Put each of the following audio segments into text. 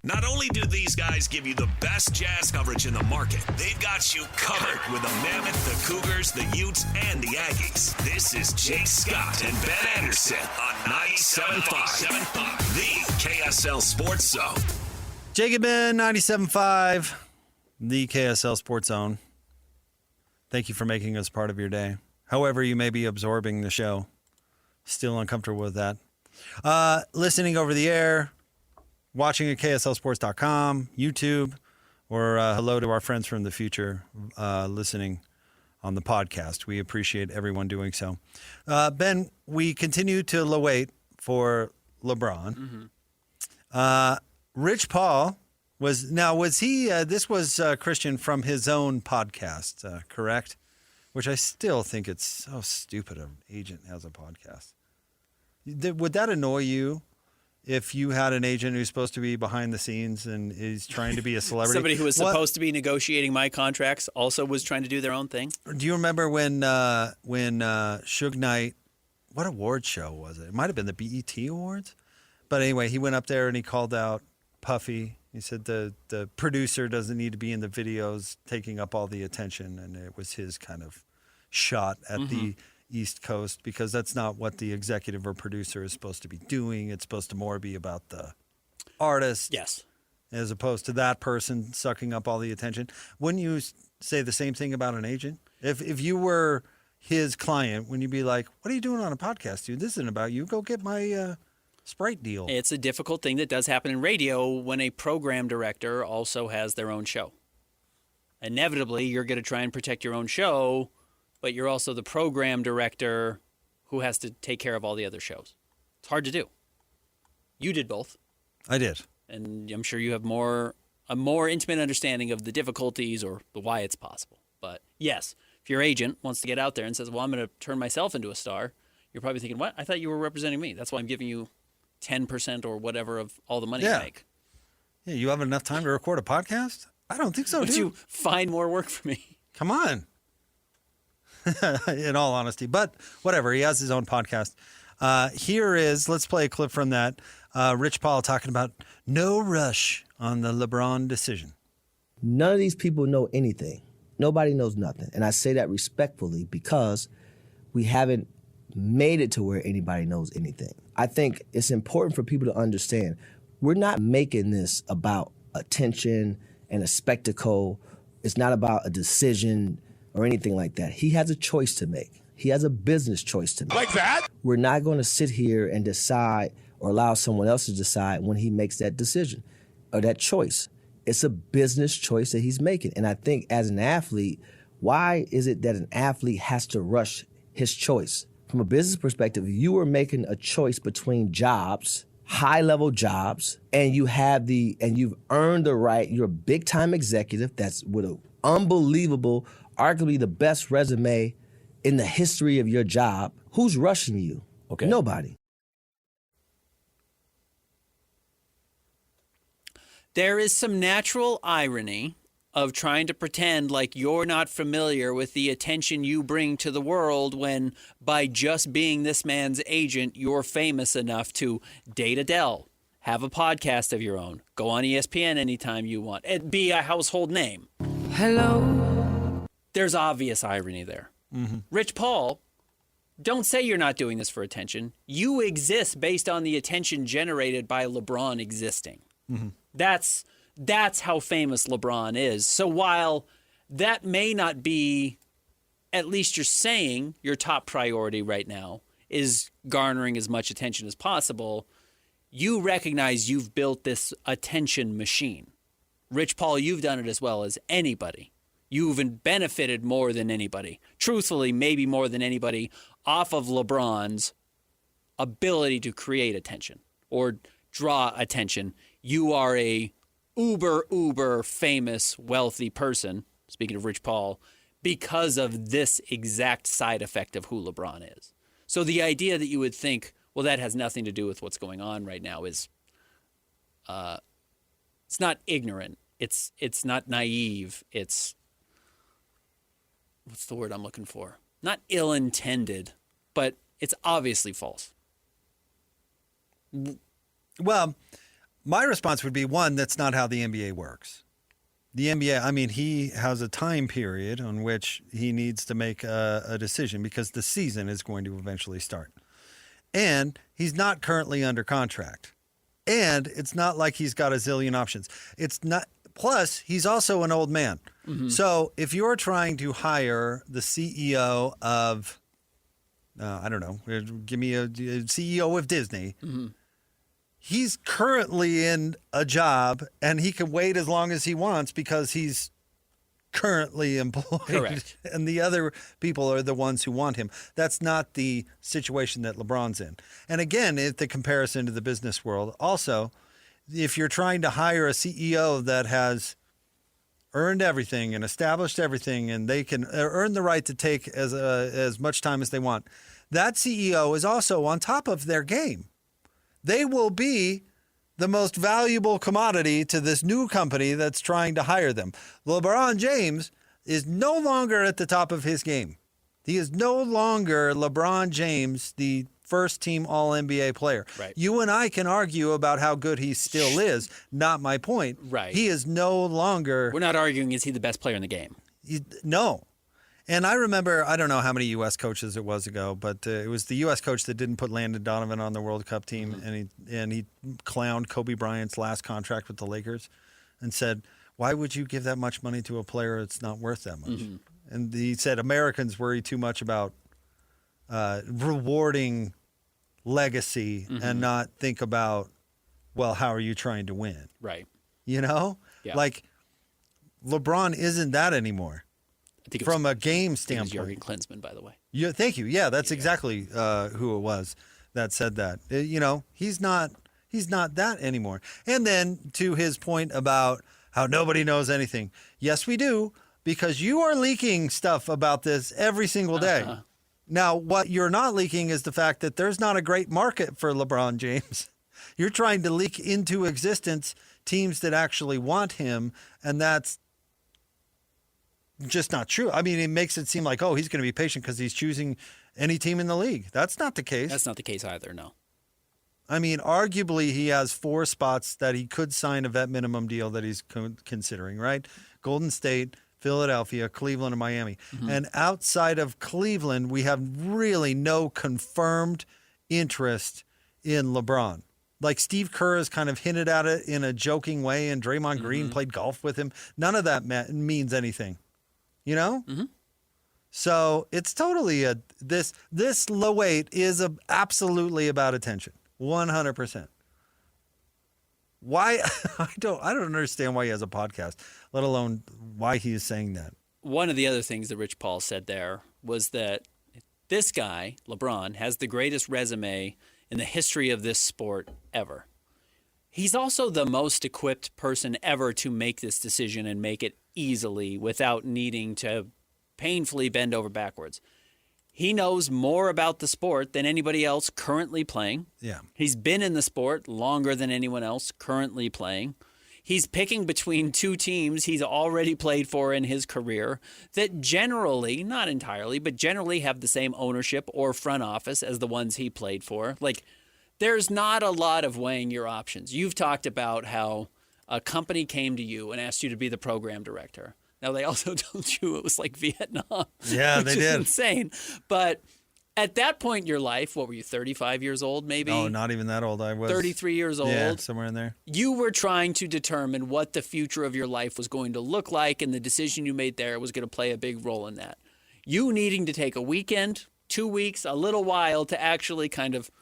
Not only do these guys give you the best jazz coverage in the market, they've got you covered with the Mammoth, the Cougars, the Utes, and the Aggies. This is Jay Scott and Ben Anderson on 97.5, the KSL Sports Zone. Jake and Ben, 97.5, the KSL Sports Zone. Thank you for making us part of your day. However you may be absorbing the show. Still uncomfortable with that. Listening over the air, watching at KSLSports.com, YouTube, or hello to our friends from the future listening on the podcast. We appreciate everyone doing so. Ben, we continue to wait for LeBron. Rich Paul was he, this was Christian from his own podcast, correct? Which I still think it's so stupid an agent has a podcast. Would that annoy you if you had an agent who's supposed to be behind the scenes and is trying to be a celebrity? Somebody who was supposed to be negotiating my contracts also was trying to do their own thing? Do you remember when Suge Knight, what award show was it? It might have been the BET Awards. But anyway, he went up there and he called out Puffy. He said the producer doesn't need to be in the videos taking up all the attention, and it was his kind of shot at the East Coast because that's not what the executive or producer is supposed to be doing. It's supposed to more be about the artist. Yes. As opposed to that person sucking up all the attention. Wouldn't you say the same thing about an agent? If you were his client, wouldn't you be like, what are you doing on a podcast, dude? This isn't about you. Go get my Sprite deal. It's a difficult thing that does happen in radio when a program director also has their own show. Inevitably, you're going to try and protect your own show, but you're also the program director who has to take care of all the other shows. It's hard to do. You did both. I did. And I'm sure you have a more intimate understanding of the difficulties or the why it's possible. But yes, if your agent wants to get out there and says, well, I'm going to turn myself into a star, you're probably thinking, what? I thought you were representing me. That's why I'm giving you 10% or whatever of all the money you make. Yeah, you have enough time to record a podcast? I don't think so, Would dude. you find more work for me? Come on. In all honesty. But whatever, he has his own podcast. Let's play a clip from that. Rich Paul talking about no rush on the LeBron decision. None of these people know anything. Nobody knows nothing. And I say that respectfully because we haven't made it to where anybody knows anything. I think it's important for people to understand we're not making this about attention and a spectacle. It's not about a decision or anything like that. He has a choice to make. He has a business choice to make. Like that? We're not going to sit here and decide or allow someone else to decide when he makes that decision or that choice. It's a business choice that he's making. And I think as an athlete, why is it that an athlete has to rush his choice? From a business perspective, you are making a choice between jobs, high-level jobs, and you've earned the right. You're a big-time executive that's with an unbelievable, arguably the best resume in the history of your job. Who's rushing you? Okay. Nobody. There is some natural irony of trying to pretend like you're not familiar with the attention you bring to the world when by just being this man's agent, you're famous enough to date Adele, have a podcast of your own, go on ESPN anytime you want, and be a household name. Hello. There's obvious irony there. Mm-hmm. Rich Paul, don't say you're not doing this for attention. You exist based on the attention generated by LeBron existing. Mm-hmm. That's how famous LeBron is. So while that may not be, at least you're saying your top priority right now is garnering as much attention as possible, you recognize you've built this attention machine. Rich Paul, you've done it as well as anybody. You've benefited more than anybody. Truthfully, maybe more than anybody off of LeBron's ability to create attention or draw attention. You are a uber famous, wealthy person, speaking of Rich Paul, because of this exact side effect of who LeBron is. So the idea that you would think, well, that has nothing to do with what's going on right now is, it's not ignorant. It's not naive. It's, what's the word I'm looking for? Not ill-intended, but it's obviously false. Well, My response would be, one, that's not how the NBA works. The NBA, I mean, he has a time period on which he needs to make a decision because the season is going to eventually start. And he's not currently under contract. And it's not like he's got a zillion options. It's not. Plus, he's also an old man. Mm-hmm. So if you're trying to hire the CEO of, I don't know, give me a CEO of Disney. Mm-hmm. He's currently in a job and he can wait as long as he wants because he's currently employed. Correct. And the other people are the ones who want him. That's not the situation that LeBron's in. And again, the comparison to the business world. Also, if you're trying to hire a CEO that has earned everything and established everything and they can earn the right to take as much time as they want, that CEO is also on top of their game. They will be the most valuable commodity to this new company that's trying to hire them. LeBron James is no longer at the top of his game. He is no longer LeBron James, the first team All-NBA player. Right. You and I can argue about how good he still is. Not my point. Right. He is no longer. We're not arguing is he the best player in the game. No. And I remember, I don't know how many U.S. coaches it was ago, but it was the U.S. coach that didn't put Landon Donovan on the World Cup team, mm-hmm. and he clowned Kobe Bryant's last contract with the Lakers and said, why would you give that much money to a player that's not worth that much? Mm-hmm. And he said Americans worry too much about rewarding legacy mm-hmm. and not think about, well, how are you trying to win? Right. You know? Yeah. Like, LeBron isn't that anymore. From a game standpoint. It was Jurgen Klinsmann, by the way. Yeah, thank you. Yeah, that's exactly who it was that said that. You know, he's not that anymore. And then to his point about how nobody knows anything. Yes, we do, because you are leaking stuff about this every single day. Uh-huh. Now, what you're not leaking is the fact that there's not a great market for LeBron James. You're trying to leak into existence teams that actually want him, and that's just not true. I mean, it makes it seem like, oh, he's going to be patient because he's choosing any team in the league. That's not the case. That's not the case either, no. I mean, arguably, he has 4 spots that he could sign a vet minimum deal that he's considering, right? Golden State, Philadelphia, Cleveland, and Miami. Mm-hmm. And outside of Cleveland, we have really no confirmed interest in LeBron. Like Steve Kerr has kind of hinted at it in a joking way, and Draymond Green mm-hmm. played golf with him. None of that means anything. You know? Mm-hmm. So it's totally this low weight is absolutely about attention. 100%. Why? I don't understand why he has a podcast, let alone why he is saying that. One of the other things that Rich Paul said there was that this guy, LeBron, has the greatest resume in the history of this sport ever. He's also the most equipped person ever to make this decision and make it easily without needing to painfully bend over backwards. He knows more about the sport than anybody else currently playing. Yeah. He's been in the sport longer than anyone else currently playing. He's picking between 2 teams he's already played for in his career that generally, not entirely, but generally have the same ownership or front office as the ones he played for. Like, there's not a lot of weighing your options. You've talked about how a company came to you and asked you to be the program director. Now, they also told you it was like Vietnam. Yeah, they did. Insane. But at that point in your life, what were you, 35 years old maybe? Oh, not even that old. I was 33 years old. Yeah, somewhere in there. You were trying to determine what the future of your life was going to look like, and the decision you made there was going to play a big role in that. You needing to take a weekend, 2 weeks, a little while to actually kind of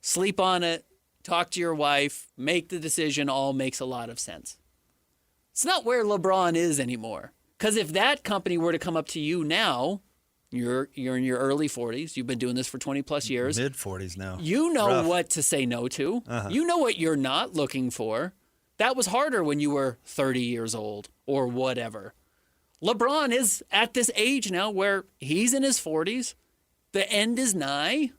sleep on it, talk to your wife, make the decision, all makes a lot of sense. It's not where LeBron is anymore. Because if that company were to come up to you now, you're in your early 40s, you've been doing this for 20 plus years. Mid-40s now. You know Rough. what to say no to. Uh-huh. You know what you're not looking for. That was harder when you were 30 years old or whatever. LeBron is at this age now where he's in his 40s. The end is nigh.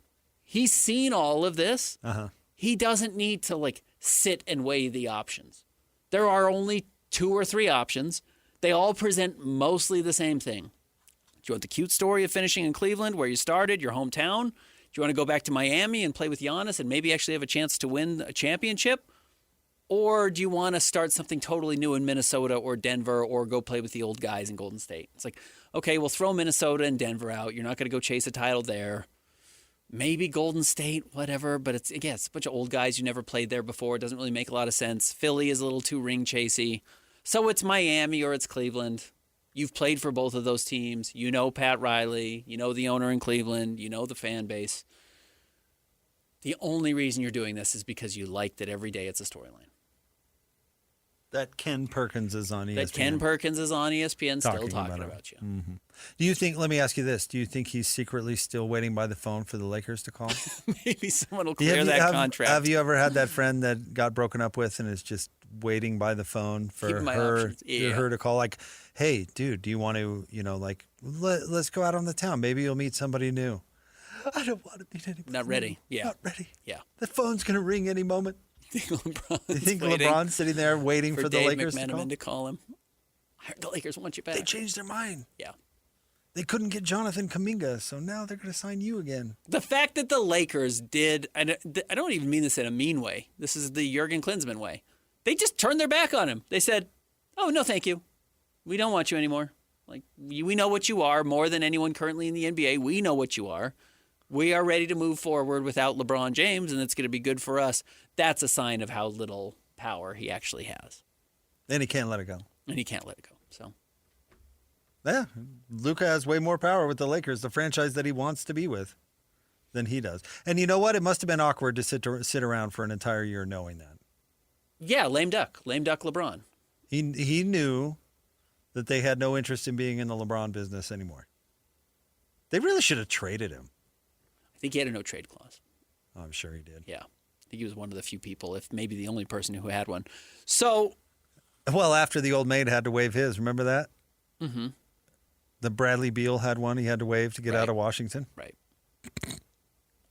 He's seen all of this. Uh-huh. He doesn't need to sit and weigh the options. There are only 2 or 3 options. They all present mostly the same thing. Do you want the cute story of finishing in Cleveland where you started, your hometown? Do you want to go back to Miami and play with Giannis and maybe actually have a chance to win a championship? Or do you want to start something totally new in Minnesota or Denver or go play with the old guys in Golden State? It's like, okay, we'll throw Minnesota and Denver out. You're not going to go chase a title there. Maybe Golden State, whatever. But it's a bunch of old guys you never played there before. It doesn't really make a lot of sense. Philly is a little too ring chasey. So it's Miami or it's Cleveland. You've played for both of those teams. You know Pat Riley. You know the owner in Cleveland. You know the fan base. The only reason you're doing this is because you like that every day it's a storyline. That Ken Perkins is on ESPN. That Ken Perkins is on ESPN still talking about you. Mm-hmm. Do you think, let me ask you this, do you think he's secretly still waiting by the phone for the Lakers to call? Maybe someone will clear that contract. Have you ever had that friend that got broken up with and is just waiting by the phone for her to call? Like, hey, dude, do you want to, let's go out on the town. Maybe you'll meet somebody new. I don't want to meet anybody. Not ready. New. Yeah. Not ready. Yeah. The phone's going to ring any moment. You think LeBron's sitting there waiting for the Dave Lakers McMenamin to call him? I heard the Lakers want you back. They changed their mind. Yeah. They couldn't get Jonathan Kuminga, so now they're going to sign you again. The fact that the Lakers did, I don't even mean this in a mean way. This is the Jurgen Klinsmann way. They just turned their back on him. They said, oh, no, thank you. We don't want you anymore. Like, we know what you are more than anyone currently in the NBA. We know what you are. We are ready to move forward without LeBron James, and it's going to be good for us. That's a sign of how little power he actually has. And he can't let it go. So, yeah, Luka has way more power with the Lakers, the franchise that he wants to be with, than he does. And you know what? It must have been awkward to sit around for an entire year knowing that. Yeah, lame duck LeBron. He knew that they had no interest in being in the LeBron business anymore. They really should have traded him. I think he had a no-trade clause. Oh, I'm sure he did. Yeah. I think he was one of the few people, if maybe the only person who had one. So, well, after the old maid had to waive his, remember that? Mm-hmm. The Bradley Beal had one he had to waive to get out of Washington. Right.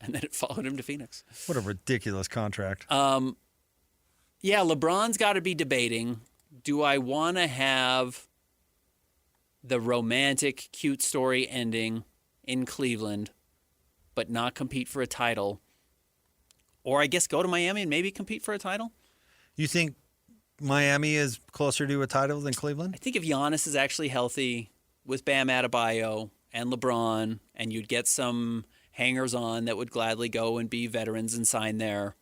And then it followed him to Phoenix. What a ridiculous contract. Yeah, LeBron's got to be debating, do I want to have the romantic, cute story ending in Cleveland but not compete for a title? Or I guess go to Miami and maybe compete for a title? You think Miami is closer to a title than Cleveland? I think if Giannis is actually healthy with Bam Adebayo and LeBron, and you'd get some hangers-on that would gladly go and be veterans and sign there,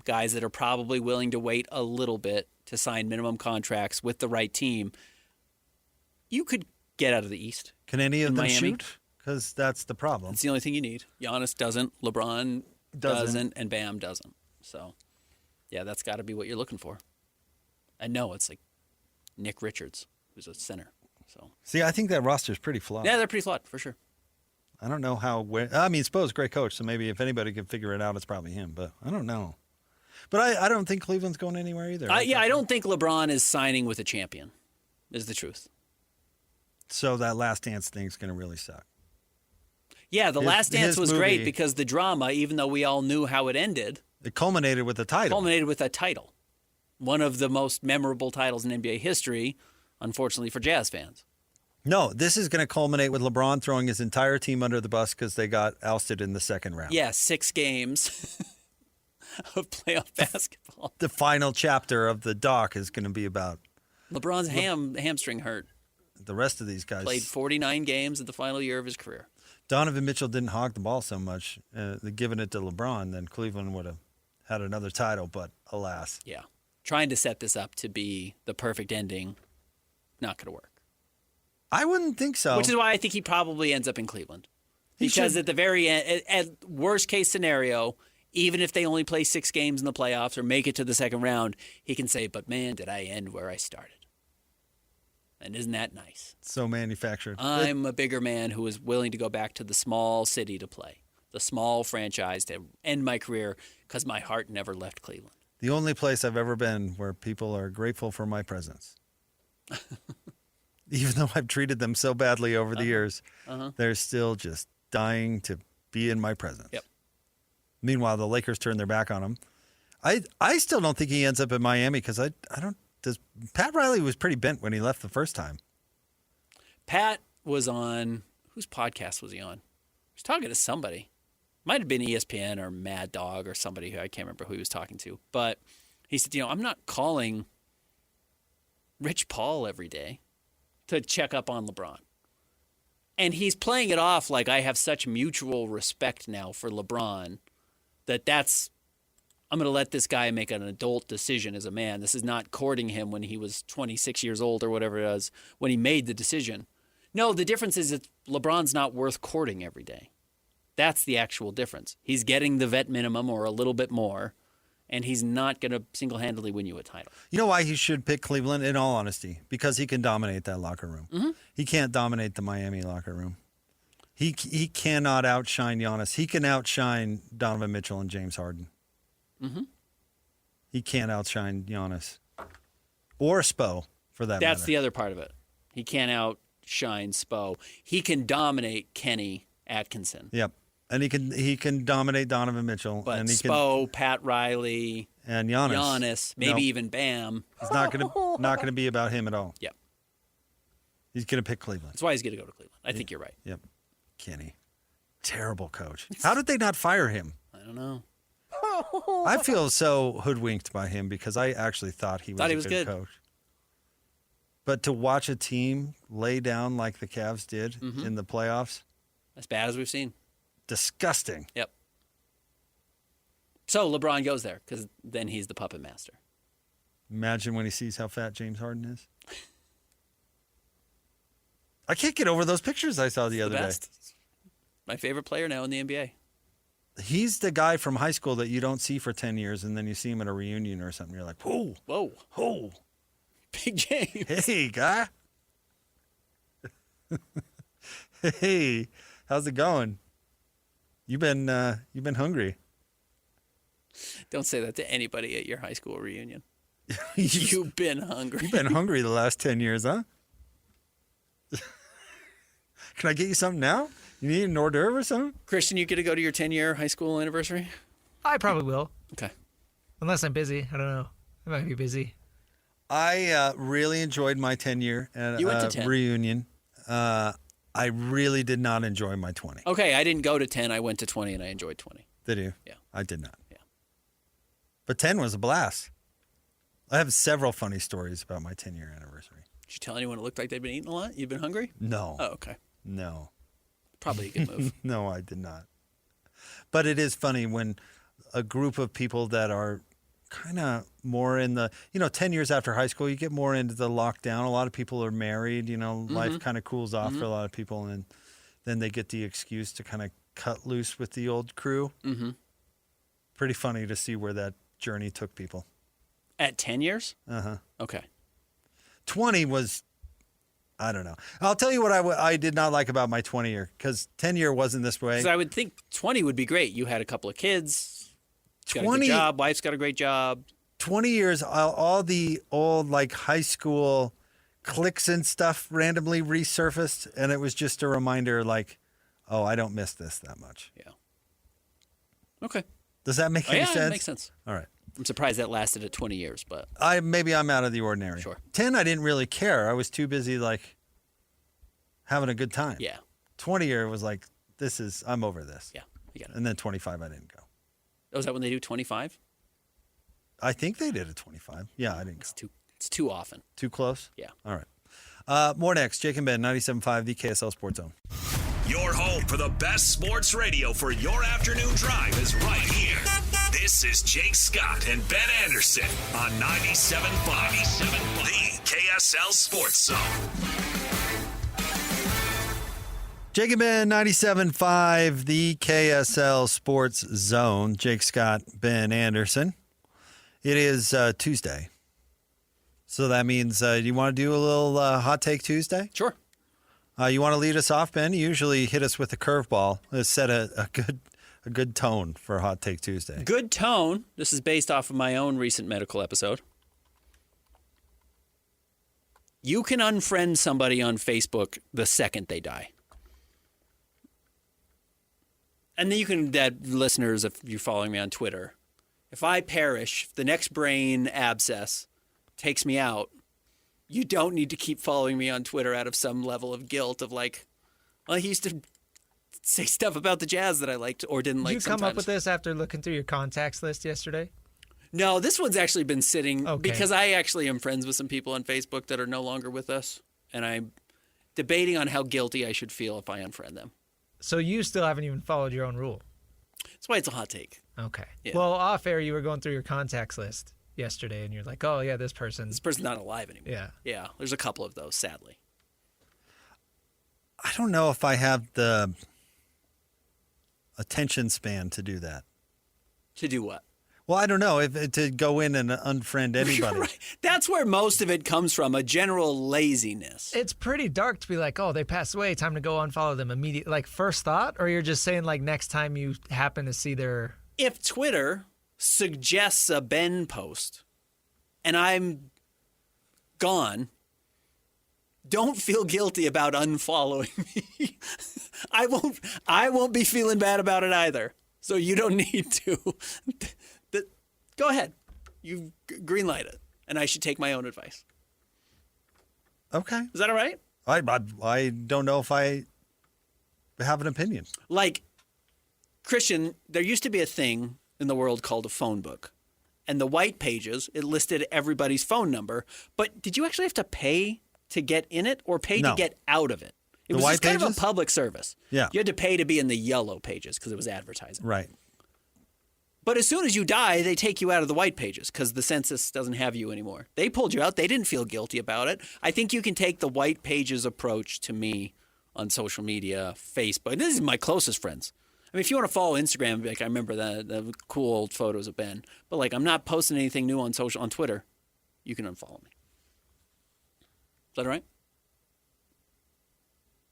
guys that are probably willing to wait a little bit to sign minimum contracts with the right team, you could get out of the East. Can any of them Miami shoot? Because that's the problem. It's the only thing you need. Giannis doesn't, LeBron doesn't, and Bam doesn't. So, yeah, that's got to be what you're looking for. And no, it's like Nick Richards, who's a center. So, see, I think that roster's pretty flawed. Yeah, they're pretty flawed, for sure. I don't know how. I mean, Spo's a great coach, so maybe if anybody can figure it out, it's probably him. But I don't know. But I don't think Cleveland's going anywhere either. I don't think LeBron is signing with a champion, is the truth. So that Last Dance thing's going to really suck. Yeah, the Last Dance was movie, great because the drama, even though we all knew how it ended, it culminated with a title. One of the most memorable titles in NBA history, unfortunately for Jazz fans. No, this is going to culminate with LeBron throwing his entire team under the bus because they got ousted in the second round. Yeah, 6 games of playoff basketball. The final chapter of the doc is going to be about LeBron's hamstring hurt. The rest of these guys played 49 games in the final year of his career. Donovan Mitchell didn't hog the ball so much, giving it to LeBron, then Cleveland would have had another title, but alas. Yeah. Trying to set this up to be the perfect ending, not going to work. I wouldn't think so. Which is why I think he probably ends up in Cleveland. Because at the very end, at worst case scenario, even if they only play 6 games in the playoffs or make it to the second round, he can say, but man, did I end where I started. And isn't that nice? So manufactured. I'm a bigger man who is willing to go back to the small city to play, the small franchise to end my career because my heart never left Cleveland. The only place I've ever been where people are grateful for my presence. Even though I've treated them so badly over the years, they're still just dying to be in my presence. Yep. Meanwhile, the Lakers turn their back on him. I still don't think he ends up in Miami because I don't. Pat Riley was pretty bent when he left the first time. Pat was on, whose podcast was he on? He was talking to somebody. Might have been ESPN or Mad Dog or somebody who I can't remember who he was talking to. But He said, I'm not calling Rich Paul every day to check up on LeBron. And he's playing it off like I have such mutual respect now for LeBron I'm going to let this guy make an adult decision as a man. This is not courting him when he was 26 years old or whatever it was when he made the decision. No, the difference is that LeBron's not worth courting every day. That's the actual difference. He's getting the vet minimum or a little bit more, and he's not going to single-handedly win you a title. You know why he should pick Cleveland, in all honesty? Because he can dominate that locker room. Mm-hmm. He can't dominate the Miami locker room. He cannot outshine Giannis. He can outshine Donovan Mitchell and James Harden. Mm-hmm. He can't outshine Giannis. Or Spo, for that That's matter. the other part of it. He can't outshine Spo. He can dominate Kenny Atkinson. Yep. And he can dominate Donovan Mitchell. But and he Spo, Pat Riley, and Giannis. maybe Nope. even Bam. It's not gonna be about him at all. Yep. He's gonna pick Cleveland. That's why he's going to go to Cleveland. I think you're right. Yep. Kenny. Terrible coach. How did they not fire him? I don't know. I feel so hoodwinked by him because I actually thought he was a good coach. But to watch a team lay down like the Cavs did in the playoffs, As bad as we've seen. disgusting. Yep. So LeBron goes there because then he's the puppet master. Imagine when he sees how fat James Harden is. I can't get over those pictures I saw the other day. My favorite player now in the NBA. He's the guy from high school that you don't see for 10 years, and then you see him at a reunion or something. You're like, whoa, Whoa. whoa, Big James. hey, guy. Hey, how's it going? You've been hungry. Don't say that to anybody at your high school reunion. You've been hungry. You've been hungry the last 10 years, huh? Can I get you something now? You need an hors d'oeuvre or something? Christian, you get to go to your 10-year high school anniversary? I probably will, Okay. unless I'm busy. I don't know. I might be busy. I really enjoyed my 10-year You went to 10. reunion. I really did not enjoy my 20. Okay, I didn't go to 10. I went to 20, and I enjoyed 20. Did you? Yeah. I did not. Yeah. But 10 was a blast. I have several funny stories about my 10-year anniversary. Did you tell anyone it looked like they'd been eating a lot? You've been hungry? No. Oh, okay. No. Probably a good move. No, I did not. But it is funny when a group of people that are kind of more in the, 10 years after high school, you get more into the lockdown. A lot of people are married, life kind of cools off for a lot of people. And then they get the excuse to kind of cut loose with the old crew. Mm-hmm. Pretty funny to see where that journey took people. At 10 years? Uh-huh. Okay. 20 was, I don't know. I'll tell you what I did not like about my 20-year, because 10-year wasn't this way. Because I would think 20 would be great. You had a couple of kids. Got a 20 good job. Wife's got a great job. 20 years, all the old high school cliques and stuff randomly resurfaced, and it was just a reminder oh, I don't miss this that much. Yeah. Okay. Does that make any Yeah, sense? it makes sense. All right. I'm surprised that lasted at 20 years, but Maybe I'm out of the ordinary. Sure. 10, I didn't really care. I was too busy having a good time. yeah. 20-year was I'm over this. Yeah. You got it. And then 25, I didn't go. Oh, is that when they do 25? I think they did a 25. Yeah, I didn't go. It's too often. Too close? Yeah. All right. More next. Jake and Ben, 97.5, the KSL Sports Zone. Your home for the best sports radio for your afternoon drive is right here. This is Jake Scott and Ben Anderson on 97.5, the KSL Sports Zone. Jake and Ben, 97.5, the KSL Sports Zone. Jake Scott, Ben Anderson. It is Tuesday. So that means, do you want to do a little Hot Take Tuesday? Sure. You want to lead us off, Ben? You usually hit us with a curveball. Let's set a good tone for Hot Take Tuesday. Good tone. This is based off of my own recent medical episode. You can unfriend somebody on Facebook the second they die. And then you can, listeners, if you're following me on Twitter, if I perish, if the next brain abscess takes me out, you don't need to keep following me on Twitter out of some level of guilt of he used to say stuff about the Jazz that I liked or didn't like Did you come sometimes. up with this after looking through your contacts list yesterday? No, this one's actually been sitting Okay. because I actually am friends with some people on Facebook that are no longer with us, and I'm debating on how guilty I should feel if I unfriend them. So you still haven't even followed your own rule. That's why it's a hot take. Okay. Yeah. Well, off air, you were going through your contacts list yesterday, and you're like, oh, yeah, this person. This person's not alive anymore. Yeah. Yeah, there's a couple of those, sadly. I don't know if I have the attention span to do that. To do what? Well, I don't know if to go in and unfriend anybody. Right. That's where most of it comes from, a general laziness. It's pretty dark to be like, oh, they passed away. Time to go unfollow them immediately. Like, first thought? Or you're just saying, like, next time you happen to see their. If Twitter suggests a Ben post and I'm gone, don't feel guilty about unfollowing me. I won't be feeling bad about it either. So you don't need to. Go ahead. You greenlight it. And I should take my own advice. Okay. Is that all right? I don't know if I have an opinion. Like, Christian, there used to be a thing in the world called a phone book. And the white pages, it listed everybody's phone number. But did you actually have to pay to get in it or pay No. to get out of it? It The was white just kind of a pages? public service. Yeah. You had to pay to be in the yellow pages because it was advertising. Right. But as soon as you die, they take you out of the white pages because the census doesn't have you anymore. They pulled you out. They didn't feel guilty about it. I think you can take the white pages approach to me on social media, Facebook. This is my closest friends. I mean, if you want to follow Instagram, like I remember the cool old photos of Ben. But like, I'm not posting anything new on Twitter. You can unfollow me. Is that all right?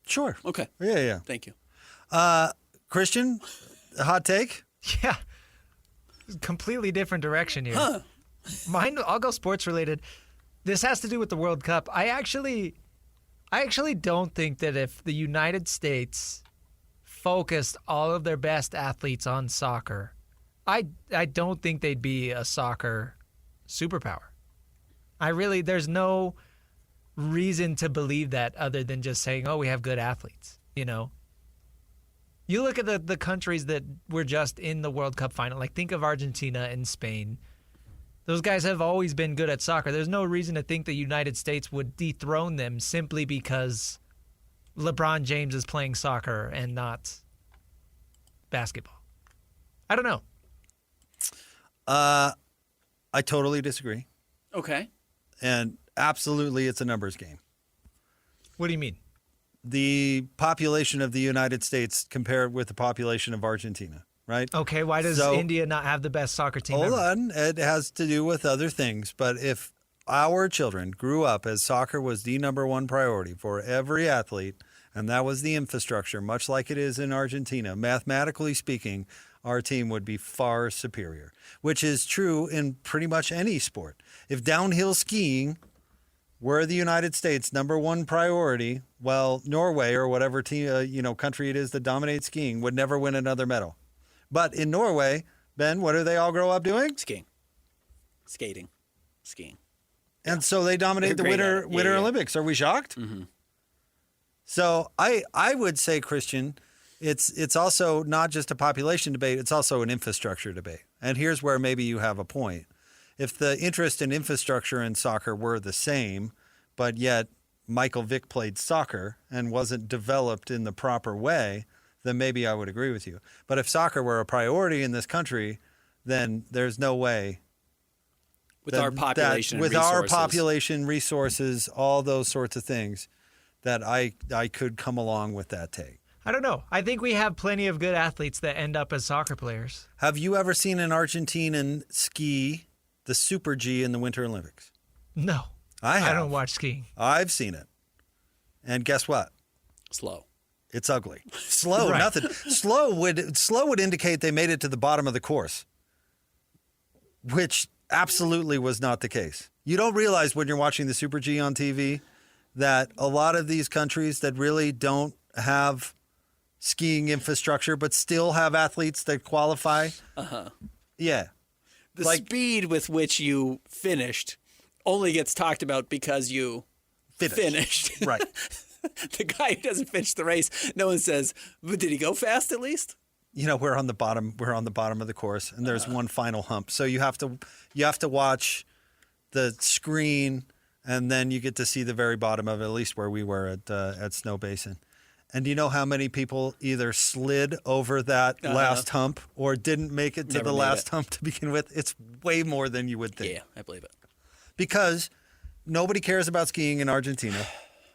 Sure. Okay. Yeah. Thank you. Christian, a hot take? Yeah. Completely different direction here. Mine, I'll go sports related. This has to do with the World Cup. I actually don't think that if the United States focused all of their best athletes on soccer, I don't think they'd be a soccer superpower. There's no reason to believe that other than just saying, oh, we have good athletes, you know? You look at the countries that were just in the World Cup final, like think of Argentina and Spain. Those guys have always been good at soccer. There's no reason to think the United States would dethrone them simply because LeBron James is playing soccer and not basketball. I don't know. I totally disagree. Okay. And absolutely, it's a numbers game. What do you mean? The population of the United States compared with the population of Argentina, right? Okay, why does So- India not have the best soccer team Hold ever? on. It has to do with other things. But if our children grew up as soccer was the number one priority for every athlete, and that was the infrastructure, much like it is in Argentina, mathematically speaking, our team would be far superior, which is true in pretty much any sport. If downhill skiing were the United States' number one priority, well, Norway or whatever team, country it is that dominates skiing would never win another medal. But in Norway, Ben, what do they all grow up doing? Skiing. Skating. Skiing. And so they dominate the They're great at Winter it. Winter Yeah. Olympics. Are we shocked? Mm-hmm. So I would say, Christian, it's also not just a population debate, it's also an infrastructure debate. And here's where maybe you have a point. If the interest in infrastructure in soccer were the same, but yet Michael Vick played soccer and wasn't developed in the proper way, then maybe I would agree with you. But if soccer were a priority in this country, then there's no way. With our population and with resources. our population, resources, all those sorts of things, that I could come along with that take. I don't know. I think we have plenty of good athletes that end up as soccer players. Have you ever seen an Argentinian ski the Super G in the Winter Olympics? No. I have. I don't watch skiing. I've seen it. And guess what? Slow. It's ugly. Slow, Right. nothing. Slow would indicate they made it to the bottom of the course, which absolutely was not the case. You don't realize when you're watching the Super G on TV that a lot of these countries that really don't have skiing infrastructure but still have athletes that qualify. Yeah. The Like- speed with which you finished only gets talked about because you finished. Right. The guy who doesn't finish the race, no one says, but did he go fast at least? we're on the bottom of the course, and there's one final hump. So you have to watch the screen, and then you get to see the very bottom of it, at least where we were at Snow Basin. And do you know how many people either slid over that last hump or didn't make it to the last hump to begin with? It's way more than you would think. Yeah, I believe it. Because nobody cares about skiing in Argentina.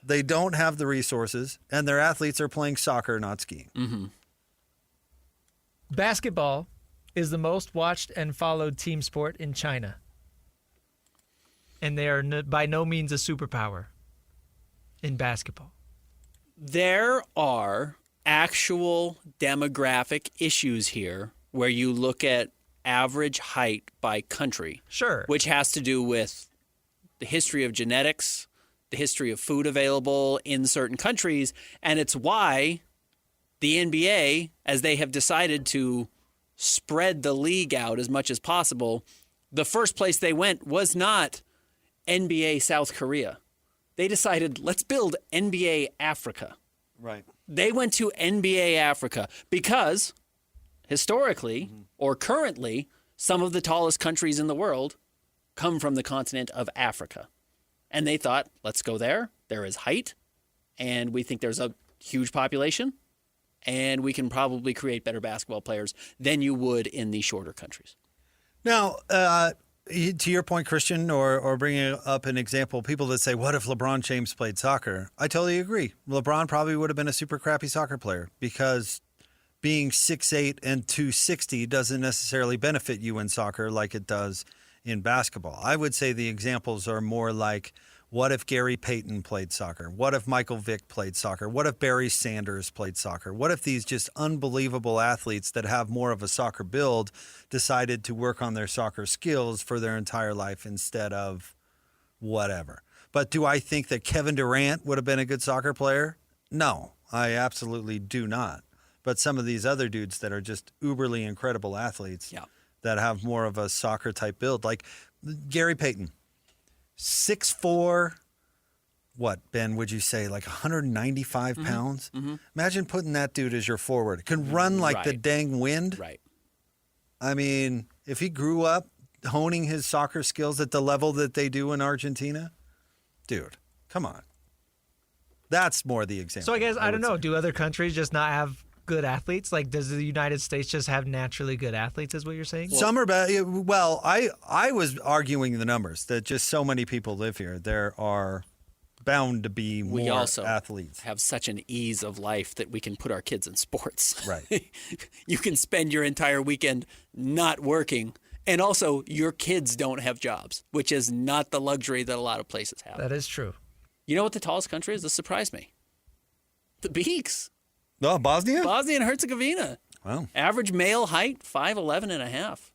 They don't have the resources, and their athletes are playing soccer, not skiing. Mm-hmm. Basketball is the most watched and followed team sport in China. And they are by no means a superpower in basketball. There are actual demographic issues here where you look at average height by country. Sure. Which has to do with the history of genetics, the history of food available in certain countries, and it's why the NBA, as they have decided to spread the league out as much as possible, the first place they went was not NBA South Korea. They decided, let's build NBA Africa. Right. They went to NBA Africa because historically or currently, some of the tallest countries in the world come from the continent of Africa. And they thought, let's go there. There is height, and we think there's a huge population, and we can probably create better basketball players than you would in the shorter countries. Now, to your point, Christian, or bringing up an example, people that say, what if LeBron James played soccer? I totally agree. LeBron probably would have been a super crappy soccer player because being 6'8" and 260 doesn't necessarily benefit you in soccer like it does in basketball. I would say the examples are more like, what if Gary Payton played soccer? What if Michael Vick played soccer? What if Barry Sanders played soccer? What if these just unbelievable athletes that have more of a soccer build decided to work on their soccer skills for their entire life instead of whatever? But do I think that Kevin Durant would have been a good soccer player? No, I absolutely do not. But some of these other dudes that are just uberly incredible athletes that have more of a soccer type build, like Gary Payton. 6'4", what, Ben, would you say, like 195 pounds? Mm-hmm. Imagine putting that dude as your forward. Can run like the dang wind. Right. I mean, if he grew up honing his soccer skills at the level that they do in Argentina, dude, come on. That's more the example. So I guess, I don't know, do other countries just not have good athletes? Like, does the United States just have naturally good athletes, is what you're saying? Some are bad. Well, I was arguing the numbers that just so many people live here. There are bound to be more we also athletes. Have such an ease of life that we can put our kids in sports. Right. You can spend your entire weekend not working, and also your kids don't have jobs, which is not the luxury that a lot of places have. That is true. You know what the tallest country is? This surprised me. The Beaks. Oh, Bosnia? Bosnia and Herzegovina. Wow. Average male height, 5'11" and a half.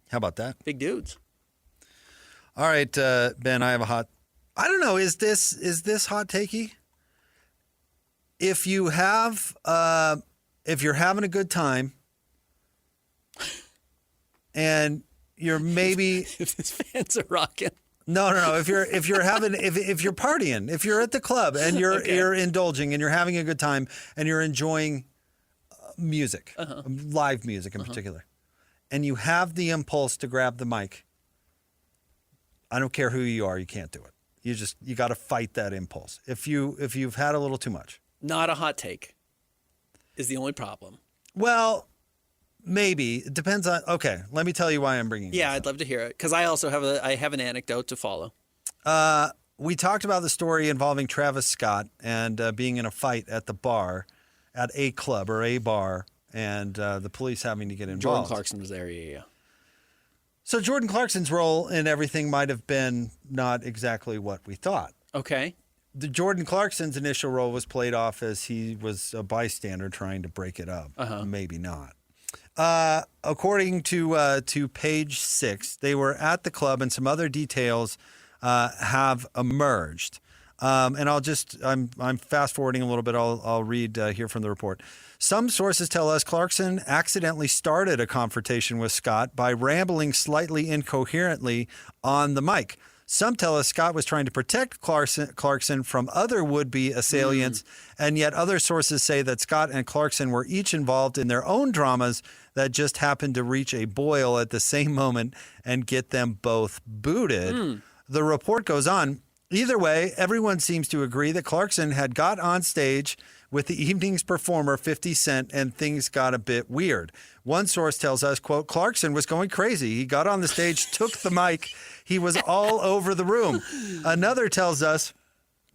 How about that? Big dudes. All right, Ben, I have a hot... I don't know, is this hot takey? If you have... if you're having a good time and you're maybe... If his fans are rocking. No. If you're partying, if you're at the club and you're indulging and you're having a good time and you're enjoying music, live music in particular, and you have the impulse to grab the mic, I don't care who you are, you can't do it. You got to fight that impulse. If you've had a little too much. Not a hot take is the only problem. Well, maybe. It depends on... Okay, let me tell you why I'm bringing Yeah, this I'd up. love to hear it, because I also have an anecdote to follow. We talked about the story involving Travis Scott and being in a fight at the bar, at a club or a bar, and the police having to get involved. Jordan Clarkson was there, yeah. So Jordan Clarkson's role in everything might have been not exactly what we thought. Okay. The Jordan Clarkson's initial role was played off as he was a bystander trying to break it up. Maybe not. According to page 6, they were at the club and some other details have emerged. And I'm fast forwarding a little bit. I'll read here from the report. Some sources tell us Clarkson accidentally started a confrontation with Scott by rambling slightly incoherently on the mic. Some tell us Scott was trying to protect Clarkson from other would-be assailants, and yet other sources say that Scott and Clarkson were each involved in their own dramas that just happened to reach a boil at the same moment and get them both booted. The report goes on. Either way, everyone seems to agree that Clarkson had got on stage with the evening's performer, 50 Cent, and things got a bit weird. One source tells us, quote, Clarkson was going crazy. He got on the stage, took the mic. He was all over the room. Another tells us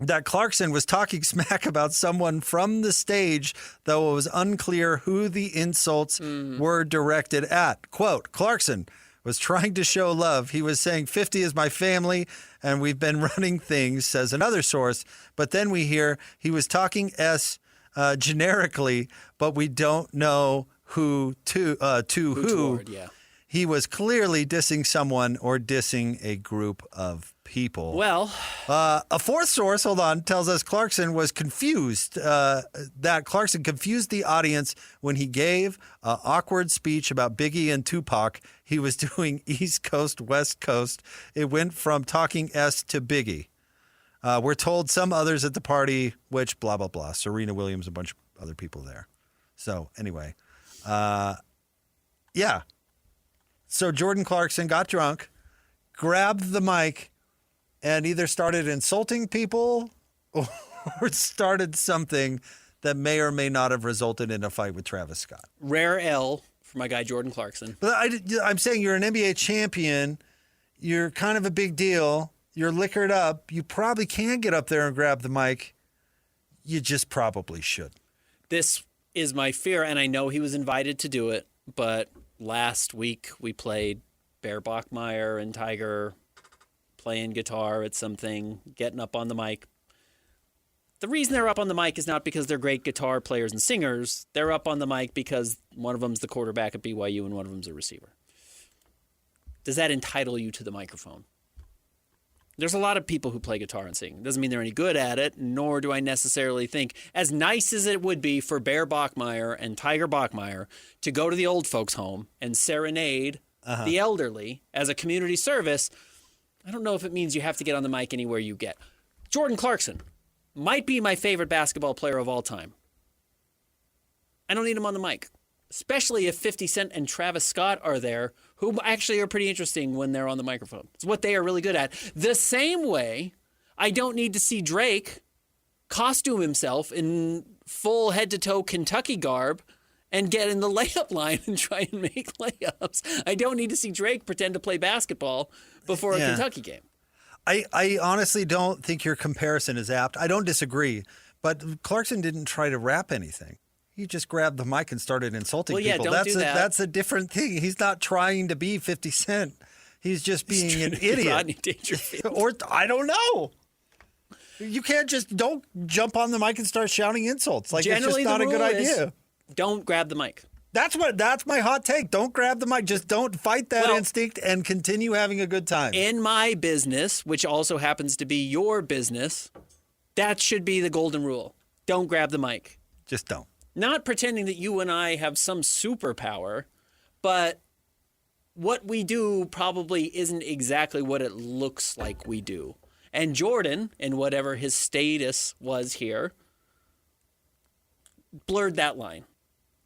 that Clarkson was talking smack about someone from the stage, though it was unclear who the insults were directed at. Quote, Clarkson was trying to show love. He was saying 50 is my family and we've been running things, says another source. But then we hear he was talking generically, but we don't know who to who. Toward, yeah. He was clearly dissing someone or dissing a group of people. Well, a fourth source, hold on, tells us Clarkson was confused, that Clarkson confused the audience when he gave an awkward speech about Biggie and Tupac. He was doing East Coast, West Coast. It went from talking S to Biggie. We're told some others at the party, which blah, blah, blah. Serena Williams, a bunch of other people there. So anyway, yeah. So Jordan Clarkson got drunk, grabbed the mic, and either started insulting people or started something that may or may not have resulted in a fight with Travis Scott. rare L for my guy Jordan Clarkson. But I'm saying you're an NBA champion. You're kind of a big deal. You're liquored up. You probably can get up there and grab the mic. You just probably should. This is my fear, and I know he was invited to do it, but last week we played Bear Bachmeier and Tiger playing guitar at something, getting up on the mic. The reason they're up on the mic is not because they're great guitar players and singers. They're up on the mic because one of them's the quarterback at BYU and one of them's a receiver. Does that entitle you to the microphone? There's a lot of people who play guitar and sing. It doesn't mean they're any good at it, nor do I necessarily think, as nice as it would be for Bear Bachmeier and Tiger Bachmeier to go to the old folks' home and serenade the elderly as a community service, I don't know if it means you have to get on the mic anywhere you get. Jordan Clarkson might be my favorite basketball player of all time. I don't need him on the mic, especially if 50 Cent and Travis Scott are there, who actually are pretty interesting when they're on the microphone. It's what they are really good at. The same way I don't need to see Drake costume himself in full head-to-toe Kentucky garb and get in the layup line and try and make layups. I don't need to see Drake pretend to play basketball before a Kentucky game. I honestly don't think your comparison is apt. I don't disagree, but Clarkson didn't try to rap anything. He just grabbed the mic and started insulting people. Don't do that. That's a different thing. He's not trying to be 50 Cent. He's just being an idiot. Rodney Dangerfield. Or I don't know. You can't just don't jump on the mic and start shouting insults. Like Generally, it's just not a good the rule is idea. Don't grab the mic. That's my hot take. Don't grab the mic. Just don't fight that instinct and continue having a good time. In my business, which also happens to be your business, that should be the golden rule. Don't grab the mic. Just don't. Not pretending that you and I have some superpower, but what we do probably isn't exactly what it looks like we do. And Jordan, in whatever his status was here, blurred that line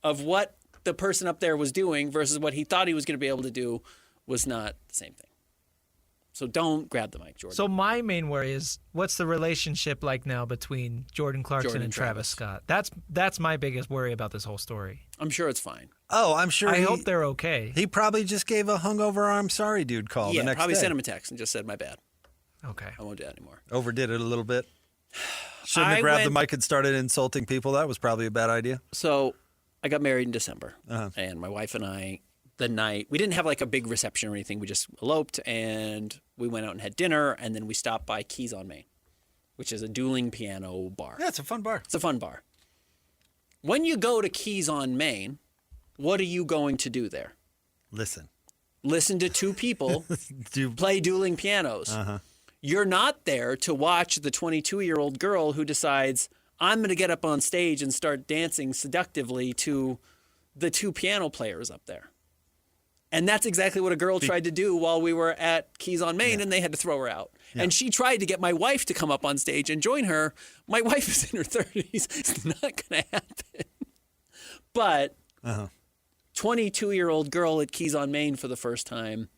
of what the person up there was doing versus what he thought he was going to be able to do was not the same thing. So don't grab the mic, Jordan. So my main worry is, what's the relationship like now between Jordan Clarkson and Travis Scott? That's my biggest worry about this whole story. I'm sure it's fine. Oh, I'm sure. I hope they're okay. He probably just gave a hungover "I'm sorry, dude" call the next probably day. sent him a text and just said, my bad. Okay. I won't do that anymore. Overdid it a little bit. Shouldn't have grabbed the mic and started insulting people. That was probably a bad idea. So I got married in December, and my wife and I, the night, we didn't have like a big reception or anything. We just eloped, and we went out and had dinner, and then we stopped by Keys on Main, which is a dueling piano bar. Yeah, it's a fun bar. It's a fun bar. When you go to Keys on Main, what are you going to do there? Listen to two people play dueling pianos. You're not there to watch the 22-year-old girl who decides, I'm going to get up on stage and start dancing seductively to the two piano players up there. And that's exactly what a girl tried to do while we were at Keys on Main, and they had to throw her out. Yeah. And she tried to get my wife to come up on stage and join her. My wife is in her 30s. It's not going to happen. But 22-year-old girl at Keys on Main for the first time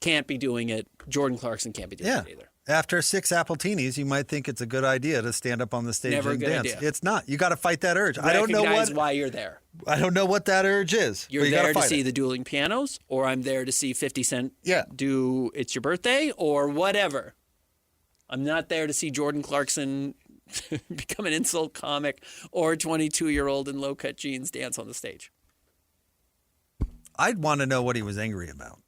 can't be doing it. Jordan Clarkson can't be doing it either. After 6 Appletinis, you might think it's a good idea to stand up on the stage Never and a good dance. idea. It's not. You got to fight that urge. Recognize why you're there. I don't know what that urge is. You're you there to see it. the dueling pianos, or I'm there to see 50 Cent Yeah. do It's Your Birthday, or whatever. I'm not there to see Jordan Clarkson become an insult comic or a 22-year-old in low-cut jeans dance on the stage. I'd want to know what he was angry about.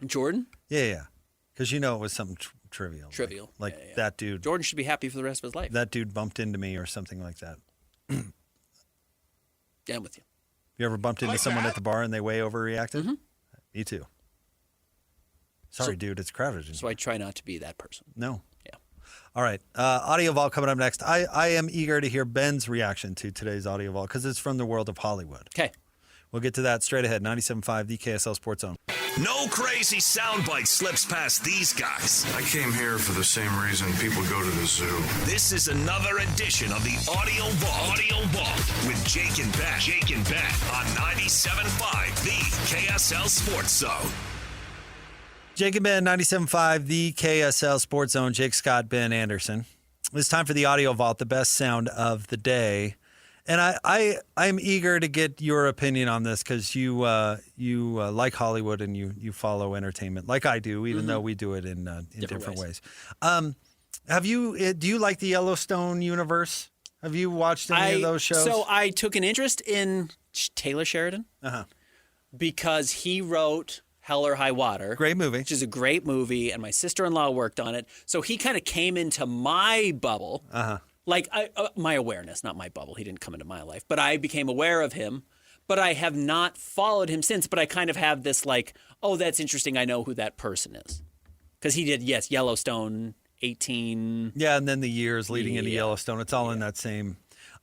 Jordan? Yeah. Because it was something trivial. Trivial. Like Yeah. that dude. Jordan should be happy for the rest of his life. That dude bumped into me or something like that. Yeah, I'm with you. You ever bumped into someone at the bar and they way overreacted? Mm-hmm. Me too. Sorry, dude. It's crowded. So I try not to be that person. No. Yeah. All right. Audio Vault coming up next. I am eager to hear Ben's reaction to today's Audio Vault because it's from the world of Hollywood. Okay. We'll get to that straight ahead. 97.5, the KSL Sports Zone. No crazy soundbite slips past these guys. I came here for the same reason people go to the zoo. This is another edition of the Audio Vault. Audio Vault with Jake and Ben. Jake and Ben on 97.5, the KSL Sports Zone. Jake and Ben, 97.5, the KSL Sports Zone. Jake Scott, Ben Anderson. It's time for the Audio Vault, the best sound of the day. And I'm eager to get your opinion on this because you like Hollywood and you follow entertainment like I do, even though we do it in different ways. Do you like the Yellowstone universe? Have you watched any of those shows? So I took an interest in Taylor Sheridan because he wrote Hell or High Water. Great movie. Which is a great movie, and my sister-in-law worked on it. So he kind of came into my bubble. Like my awareness, not my bubble. He didn't come into my life, but I became aware of him. But I have not followed him since. But I kind of have this like, oh, that's interesting. I know who that person is. Because he did, Yellowstone, 18. Yeah, and then the years leading into Yellowstone. It's all in that same.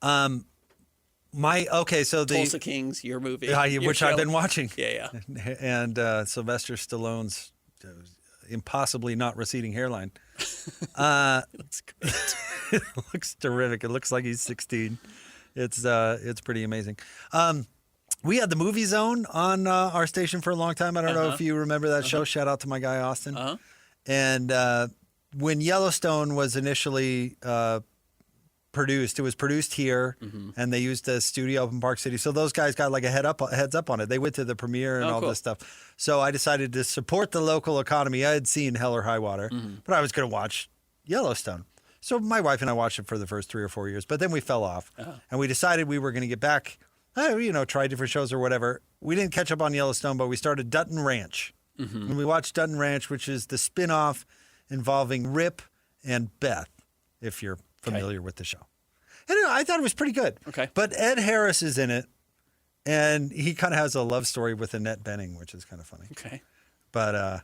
So the Tulsa Kings, your movie. Which I've been watching. Yeah. And Sylvester Stallone's impossibly not receding hairline. That's great. It looks terrific. It looks like he's 16. It's pretty amazing. We had the Movie Zone on our station for a long time. I don't know if you remember that show. Shout out to my guy Austin. And when Yellowstone was initially produced, it was produced here, and they used a studio up in Park City. So those guys got like a heads up on it. They went to the premiere and all this stuff. So I decided to support the local economy. I had seen Hell or High Water, but I was going to watch Yellowstone. So my wife and I watched it for the first 3 or 4 years, but then we fell off, and we decided we were going to get back, try different shows or whatever. We didn't catch up on Yellowstone, but we started Dutton Ranch. And we watched Dutton Ranch, which is the spinoff involving Rip and Beth, if you're familiar with the show. And I thought it was pretty good. Okay. But Ed Harris is in it, and he kind of has a love story with Annette Bening, which is kind of funny. Okay. But,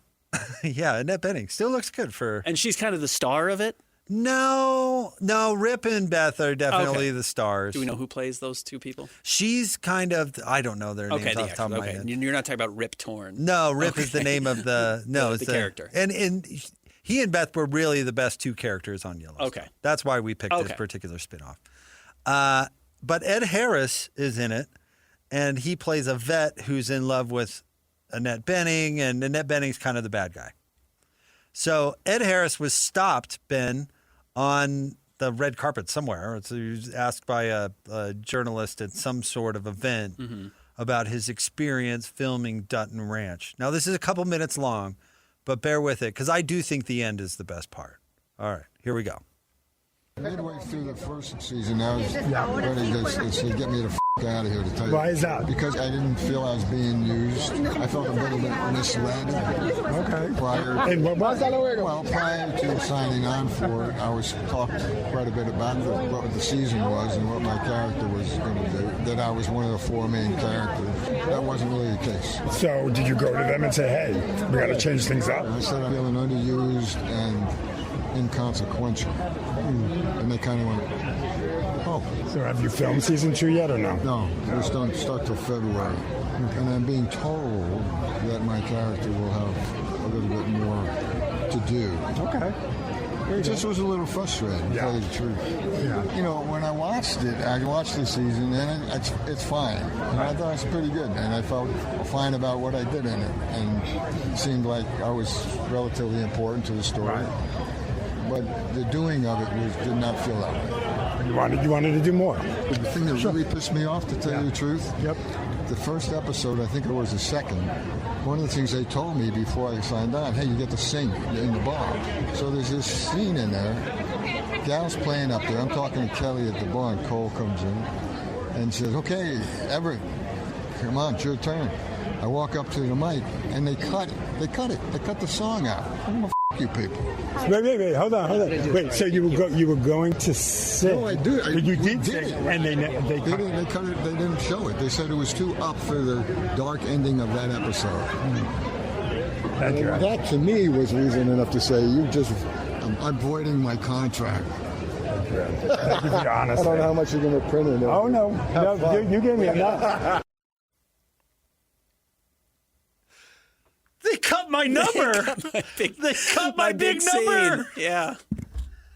Annette Bening still looks good for... And she's kind of the star of it? No, Rip and Beth are definitely the stars. Do we know who plays those two people? She's kind of... I don't know their names off the top of my head. You're not talking about Rip Torn. No, Rip is the name of the... No, the character. And he and Beth were really the best two characters on Yellowstone. Okay. That's why we picked this particular spinoff. But Ed Harris is in it, and he plays a vet who's in love with Annette Bening, and Annette Bening's kind of the bad guy. So Ed Harris was stopped, Ben, on the red carpet somewhere. So he was asked by a journalist at some sort of event about his experience filming Dutton Ranch. Now, this is a couple minutes long, but bear with it, because I do think the end is the best part. All right, here we go. Midway through the first season, I was ready to get me the out of here, to tell you. Why is that? Because I didn't feel I was being used. I felt a little bit misled. Okay. Prior to signing on for it, I was talked quite a bit about what the season was and what my character was going to do, that I was one of the 4 main characters. That wasn't really the case. So did you go to them and say, hey, we got to change things up? I said I'm feeling underused and inconsequential. And they kind of went, oh. So have you filmed season 2 yet or no? No, we don't start till February. And I'm being told that my character will have a little bit more to do. Okay. It just was a little frustrating, to tell you the truth. Yeah. You know, when I watched the season, and it's fine. And I thought it was pretty good, and I felt fine about what I did in it. And it seemed like I was relatively important to the story. Right. But the doing of it did not feel that way. You wanted to do more. The thing that really pissed me off, to tell you the truth, Yep. the first episode, I think it was the second, one of the things they told me before I signed on, hey, you get to sing in the bar. So there's this scene in there, gal's playing up there, I'm talking to Kelly at the bar, and Cole comes in and says, okay, Everett, come on, it's your turn. I walk up to the mic, and they cut it. They cut the song out. I'm gonna you people. Wait, hold on. Wait, so you were going to sing? No, I do. You did sing, and they cut it. They cut it. They didn't show it. They said it was too up for the dark ending of that episode. And that to me was reason enough to say I'm voiding my contract. Thank you for your honesty. I don't know how much you're going to print in there. Oh no, you gave me enough. They cut my number. They cut my big number. Scene. Yeah.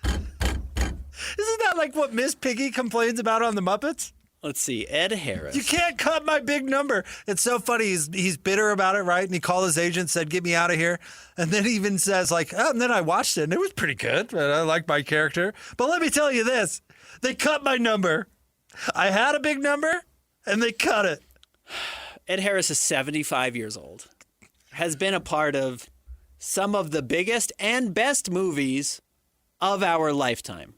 Isn't that like what Miss Piggy complains about on the Muppets? Let's see. Ed Harris. You can't cut my big number. It's so funny. He's bitter about it, right? And he called his agent, said, "Get me out of here." And then he even says, like, "Oh," and then I watched it, and it was pretty good. But I like my character. But let me tell you this: they cut my number. I had a big number, and they cut it. Ed Harris is 75 years old. Has been a part of some of the biggest and best movies of our lifetime.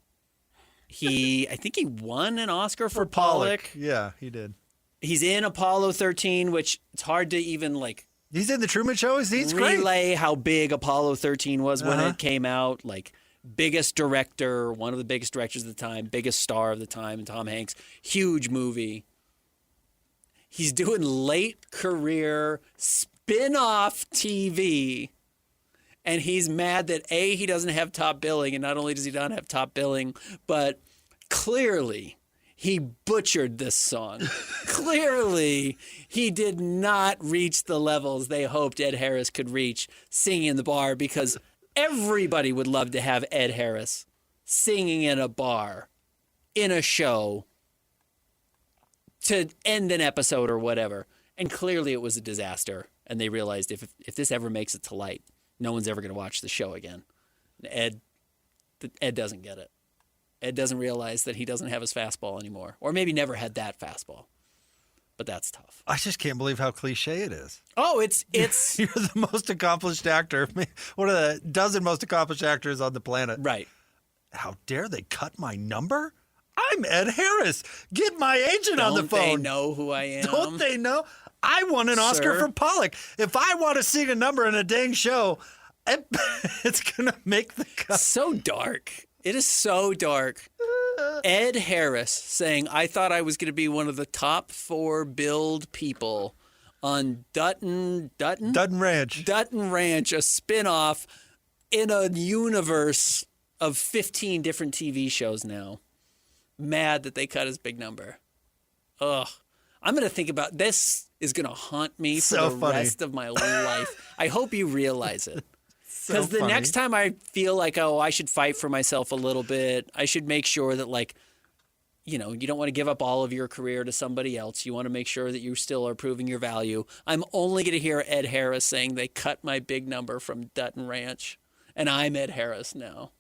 I think he won an Oscar for Pollock. Yeah, he did. He's in Apollo 13, which it's hard to even like. He's in the Truman Show. He's great. Relay how big Apollo 13 was when it came out. Like biggest director, one of the biggest directors of the time, biggest star of the time, Tom Hanks. Huge movie. He's doing late career spin-off TV, and he's mad that he doesn't have top billing, and not only does he not have top billing, but clearly he butchered this song. Clearly he did not reach the levels they hoped Ed Harris could reach singing in the bar, because everybody would love to have Ed Harris singing in a bar, in a show, to end an episode or whatever. And clearly it was a disaster. And they realized if this ever makes it to light, no one's ever going to watch the show again. And Ed doesn't get it. Ed doesn't realize that he doesn't have his fastball anymore. Or maybe never had that fastball. But that's tough. I just can't believe how cliche it is. Oh, it's You're the most accomplished actor. One of the dozen most accomplished actors on the planet. right. How dare they cut my number? I'm Ed Harris. Get my agent on the phone. Don't they know who I am? Don't they know? I won an Oscar Sir? for Pollock. If I want to sing a number in a dang show, it's going to make the cut. So dark. It is so dark. Ed Harris saying, I thought I was going to be one of the top 4 billed people on Dutton Ranch. Dutton Ranch, a spinoff in a universe of 15 different TV shows now. Mad that they cut his big number. Ugh. I'm going to think about this. Is going to haunt me for the rest of my life. I hope you realize it. Because the next time I feel like, I should fight for myself a little bit. I should make sure that, like, you don't want to give up all of your career to somebody else. You want to make sure that you still are proving your value. I'm only going to hear Ed Harris saying they cut my big number from Dutton Ranch. And I'm Ed Harris now.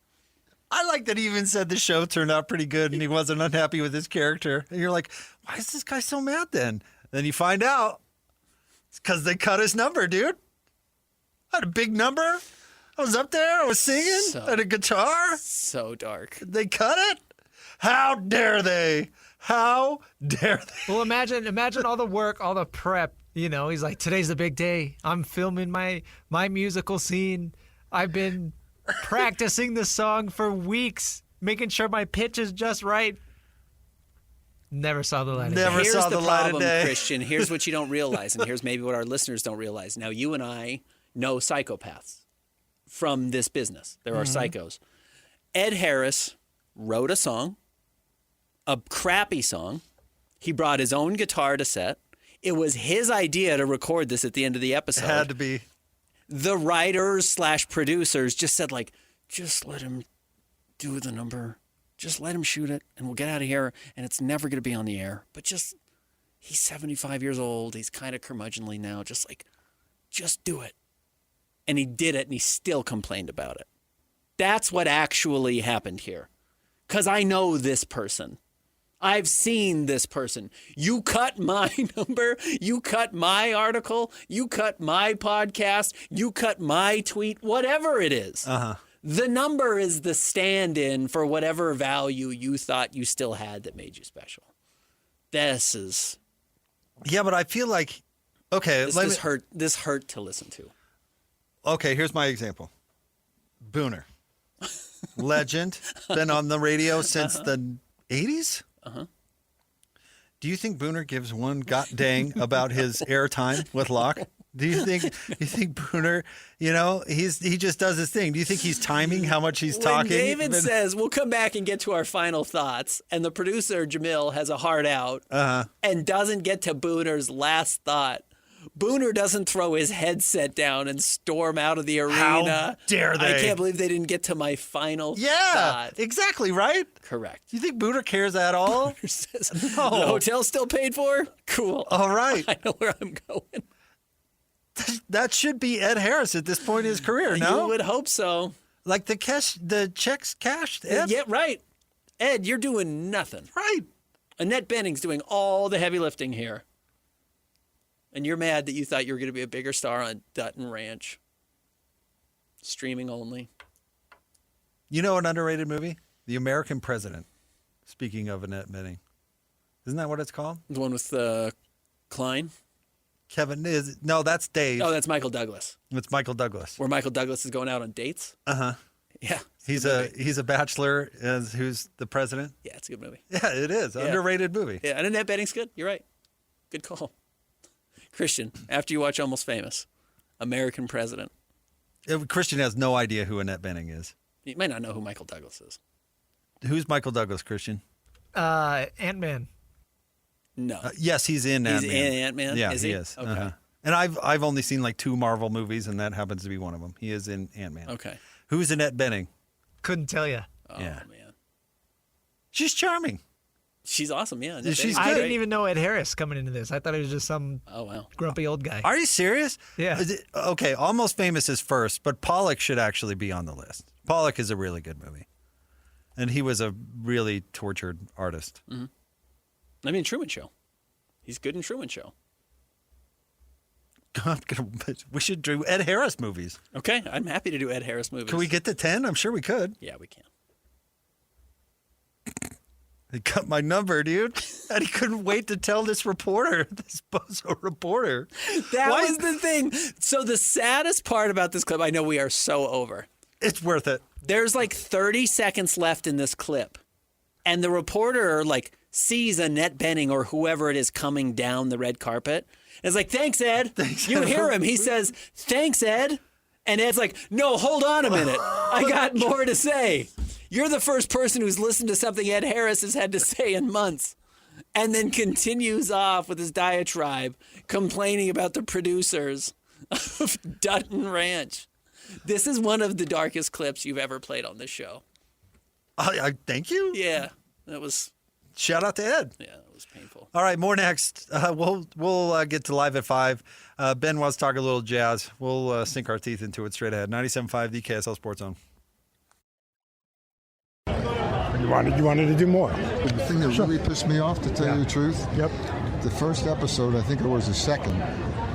I like that he even said the show turned out pretty good and he wasn't unhappy with his character. And you're like, why is this guy so mad then? Then you find out it's because they cut his number, dude. I had a big number. I was up there. I was singing. I had a guitar. So dark. They cut it? How dare they? How dare they? Well, imagine all the work, all the prep. He's like, today's the big day. I'm filming my musical scene. I've been practicing the song for weeks, making sure my pitch is just right. Never saw the light of day. Here's saw the the light of problem, day. Christian. Here's what you don't realize, and here's maybe what our listeners don't realize. Now, you and I know psychopaths from this business. There are psychos. Ed Harris wrote a song, a crappy song. He brought his own guitar to set. It was his idea to record this at the end of the episode. It had to be. The writers/producers just said, like, just let him do the number. Just let him shoot it, and we'll get out of here, and it's never going to be on the air. But he's 75 years old. He's kind of curmudgeonly now. Just do it. And he did it, and he still complained about it. That's what actually happened here. Because I know this person. I've seen this person. You cut my number. You cut my article. You cut my podcast. You cut my tweet. Whatever it is. Uh-huh. The number is the stand-in for whatever value you thought you still had that made you special. This is... Yeah, but I feel like... Okay, This hurt to listen to. Okay, here's my example. Booner. Legend. Been on the radio since the 80s? Uh-huh. Do you think Booner gives one god dang about his airtime with Locke? Do you think Booner, he just does his thing? Do you think he's timing how much he's talking? When David says, we'll come back and get to our final thoughts, and the producer, Jamil, has a heart out and doesn't get to Booner's last thought, Booner doesn't throw his headset down and storm out of the arena. How dare they? I can't believe they didn't get to my final thought. Yeah, exactly, right? Correct. Do you think Booner cares at all? Booner says, No. The hotel's still paid for? Cool. All right. I know where I'm going. That should be Ed Harris at this point in his career, no? You would hope so. Like the checks cashed, Ed? Yeah, right. Ed, you're doing nothing. Right. Annette Bening's doing all the heavy lifting here. And you're mad that you thought you were going to be a bigger star on Dutton Ranch. Streaming only. You know an underrated movie? The American President. Speaking of Annette Bening. Isn't that what it's called? The one with Klein? No, that's Dave. Oh, that's Michael Douglas. It's Michael Douglas. Where Michael Douglas is going out on dates? Uh-huh. Yeah. He's a bachelor who's the president. Yeah, it's a good movie. Yeah, it is. Yeah. Underrated movie. Yeah, and Annette Bening's good. You're right. Good call. Christian, after you watch Almost Famous, American President. Christian has no idea who Annette Bening is. You might not know who Michael Douglas is. Who's Michael Douglas, Christian? Ant-Man. No. Yes, he's in Ant-Man. He's in Ant-Man? Yeah, is he is. Okay. Uh-huh. And I've only seen like 2 Marvel movies, and that happens to be one of them. He is in Ant-Man. Okay. Who's Annette Bening? Couldn't tell you. Oh, Yeah. man. She's charming. She's awesome, yeah. She's I good. didn't even know Ed Harris coming into this. I thought he was just some grumpy old guy. Are you serious? Yeah. Okay, Almost Famous is first, but Pollock should actually be on the list. Pollock is a really good movie. And he was a really tortured artist. Mm-hmm. I mean, Truman Show. He's good in Truman Show. We should do Ed Harris movies. Okay, I'm happy to do Ed Harris movies. Can we get to 10? I'm sure we could. Yeah, we can. They cut my number, dude. And he couldn't wait to tell this bozo reporter. That was the thing. So the saddest part about this clip, I know we are so over. It's worth it. There's like 30 seconds left in this clip. And the reporter sees Annette Bening or whoever it is coming down the red carpet. And it's like, thanks, Ed. You hear him. He says, thanks, Ed. And Ed's like, no, hold on a minute. I got more to say. You're the first person who's listened to something Ed Harris has had to say in months. And then continues off with his diatribe, complaining about the producers of Dutton Ranch. This is one of the darkest clips you've ever played on this show. I thank you. Yeah, that was... Shout out to Ed. Yeah, it was painful. All right, more next. We'll get to Live at 5. Ben wants to talk a little jazz. We'll sink our teeth into it straight ahead. 97.5, the KSL Sports Zone. You wanted to do more. The thing that really pissed me off, to tell you the truth, the first episode, I think it was the second,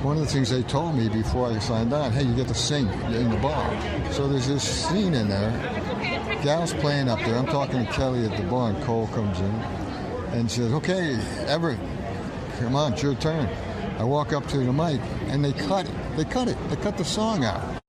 one of the things they told me before I signed on, hey, you get to sing in the bar. So there's this scene in there, gal's playing up there, I'm talking to Kelly at the bar, and Cole comes in and says, okay, Everett, come on, it's your turn. I walk up to the mic, and they cut it. They cut the song out.